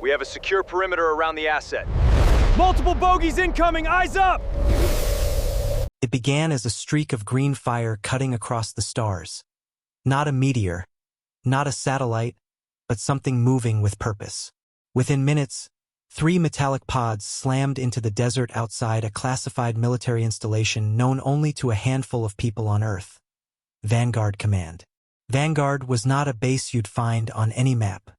We have a secure perimeter around the asset. Multiple bogeys incoming! Eyes up! It began as a streak of green fire cutting across the stars. Not a meteor, not a satellite, but something moving with purpose. Within minutes, 3 metallic pods slammed into the desert outside a classified military installation known only to a handful of people on Earth. Vanguard Command. Vanguard was not a base you'd find on any map.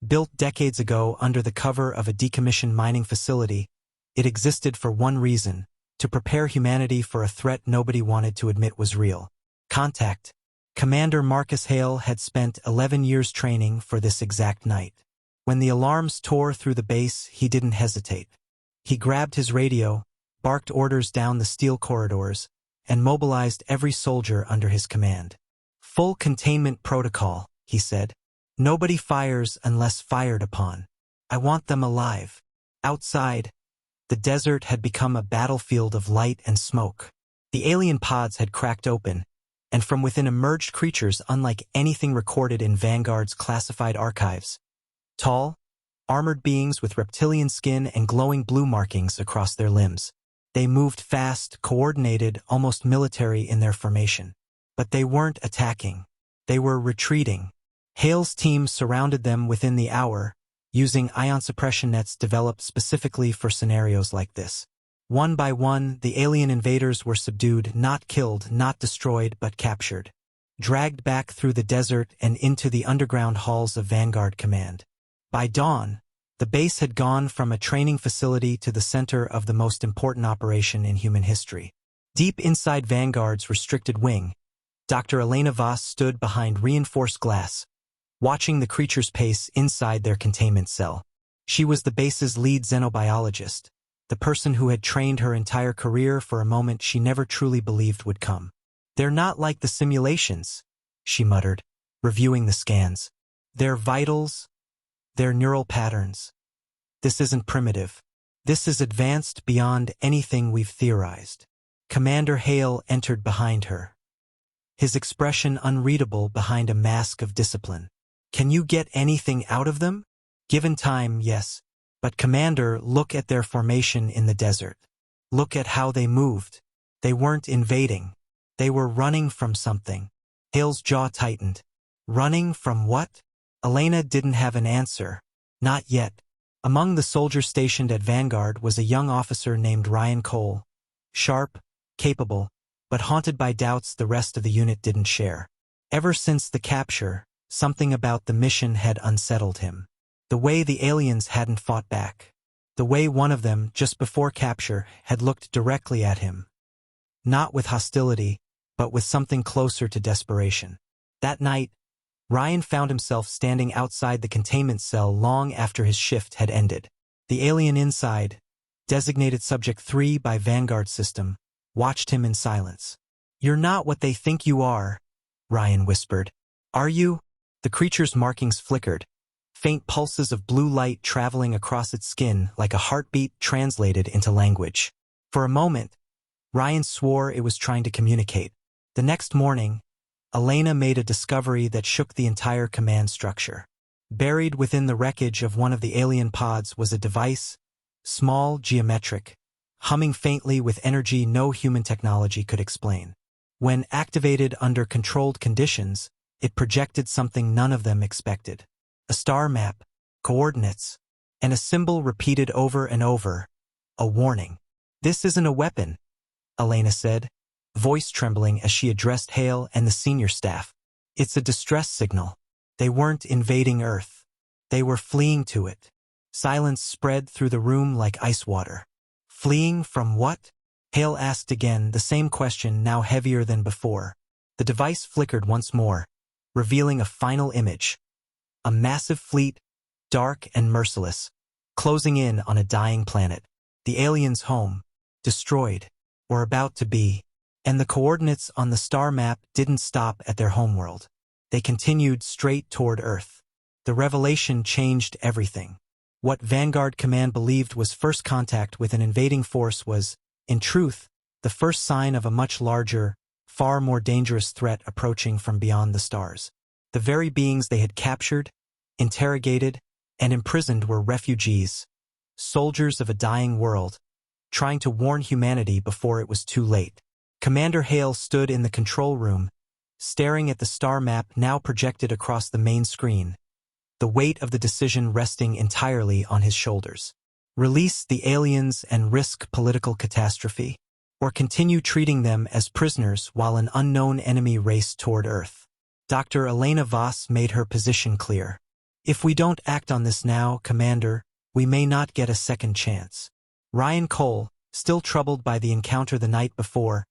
Built decades ago under the cover of a decommissioned mining facility, it existed for one reason: to prepare humanity for a threat nobody wanted to admit was real. Contact. Commander Marcus Hale had spent 11 years training for this exact night. When the alarms tore through the base, he didn't hesitate. He grabbed his radio, barked orders down the steel corridors, and mobilized every soldier under his command. Full containment protocol, he said. Nobody fires unless fired upon. I want them alive. Outside, the desert had become a battlefield of light and smoke. The alien pods had cracked open, and from within emerged creatures unlike anything recorded in Vanguard's classified archives. Tall, armored beings with reptilian skin and glowing blue markings across their limbs. They moved fast, coordinated, almost military in their formation. But they weren't attacking. They were retreating. Hale's team surrounded them within the hour, using ion suppression nets developed specifically for scenarios like this. One by one, the alien invaders were subdued, not killed, not destroyed, but captured. Dragged back through the desert and into the underground halls of Vanguard Command. By dawn, the base had gone from a training facility to the center of the most important operation in human history. Deep inside Vanguard's restricted wing, Dr. Elena Voss stood behind reinforced glass, watching the creature's pace inside their containment cell. She was the base's lead xenobiologist, the person who had trained her entire career for a moment she never truly believed would come. They're not like the simulations, she muttered, reviewing the scans. Their vitals, their neural patterns. This isn't primitive. This is advanced beyond anything we've theorized. Commander Hale entered behind her, his expression unreadable behind a mask of discipline. Can you get anything out of them? Given time, yes. But Commander, look at their formation in the desert. Look at how they moved. They weren't invading. They were running from something. Hale's jaw tightened. Running from what? Elena didn't have an answer. Not yet. Among the soldiers stationed at Vanguard was a young officer named Ryan Cole. Sharp, capable, but haunted by doubts the rest of the unit didn't share. Ever since the capture, something about the mission had unsettled him. The way the aliens hadn't fought back. The way one of them, just before capture, had looked directly at him. Not with hostility, but with something closer to desperation. That night, Ryan found himself standing outside the containment cell long after his shift had ended. The alien inside, designated Subject 3 by Vanguard system, watched him in silence. "You're not what they think you are," Ryan whispered. "Are you?" The creature's markings flickered, faint pulses of blue light traveling across its skin like a heartbeat translated into language. For a moment, Ryan swore it was trying to communicate. The next morning, Elena made a discovery that shook the entire command structure. Buried within the wreckage of one of the alien pods was a device, small, geometric, humming faintly with energy no human technology could explain. When activated under controlled conditions, it projected something none of them expected. A star map, coordinates, and a symbol repeated over and over. A warning. "This isn't a weapon," Elena said, voice trembling as she addressed Hale and the senior staff. "It's a distress signal." They weren't invading Earth. They were fleeing to it. Silence spread through the room like ice water. Fleeing from what? Hale asked again, the same question now heavier than before. The device flickered once more, revealing a final image. A massive fleet, dark and merciless, closing in on a dying planet. The aliens' home, destroyed, or about to be. And the coordinates on the star map didn't stop at their homeworld. They continued straight toward Earth. The revelation changed everything. What Vanguard Command believed was first contact with an invading force was, in truth, the first sign of a much larger, far more dangerous threat approaching from beyond the stars. The very beings they had captured, interrogated, and imprisoned were refugees, soldiers of a dying world, trying to warn humanity before it was too late. Commander Hale stood in the control room, staring at the star map now projected across the main screen, the weight of the decision resting entirely on his shoulders. Release the aliens and risk political catastrophe, or continue treating them as prisoners while an unknown enemy raced toward Earth. Dr. Elena Voss made her position clear. If we don't act on this now, Commander, we may not get a second chance. Ryan Cole, still troubled by the encounter the night before,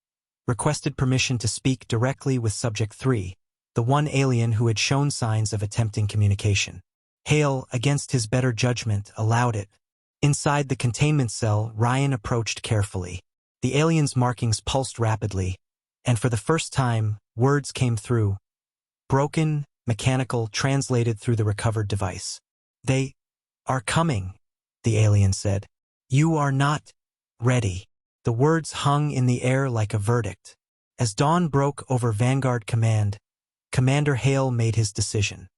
requested permission to speak directly with Subject 3, the one alien who had shown signs of attempting communication. Hale, against his better judgment, allowed it. Inside the containment cell, Ryan approached carefully. The alien's markings pulsed rapidly, and for the first time, words came through. Broken, mechanical, translated through the recovered device. "They are coming," the alien said. "You are not ready." The words hung in the air like a verdict. As dawn broke over Vanguard Command, Commander Hale made his decision.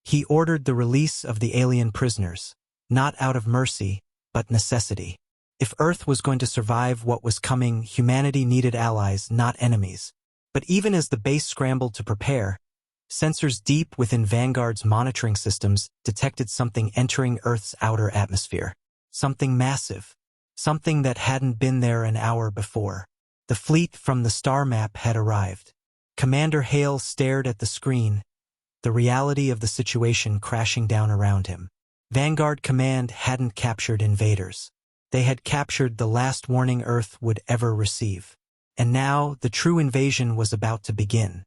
He ordered the release of the alien prisoners, not out of mercy, but necessity. If Earth was going to survive what was coming, humanity needed allies, not enemies. But even as the base scrambled to prepare, sensors deep within Vanguard's monitoring systems detected something entering Earth's outer atmosphere. Something massive. Something that hadn't been there an hour before. The fleet from the star map had arrived. Commander Hale stared at the screen, the reality of the situation crashing down around him. Vanguard Command hadn't captured invaders. They had captured the last warning Earth would ever receive. And now, the true invasion was about to begin.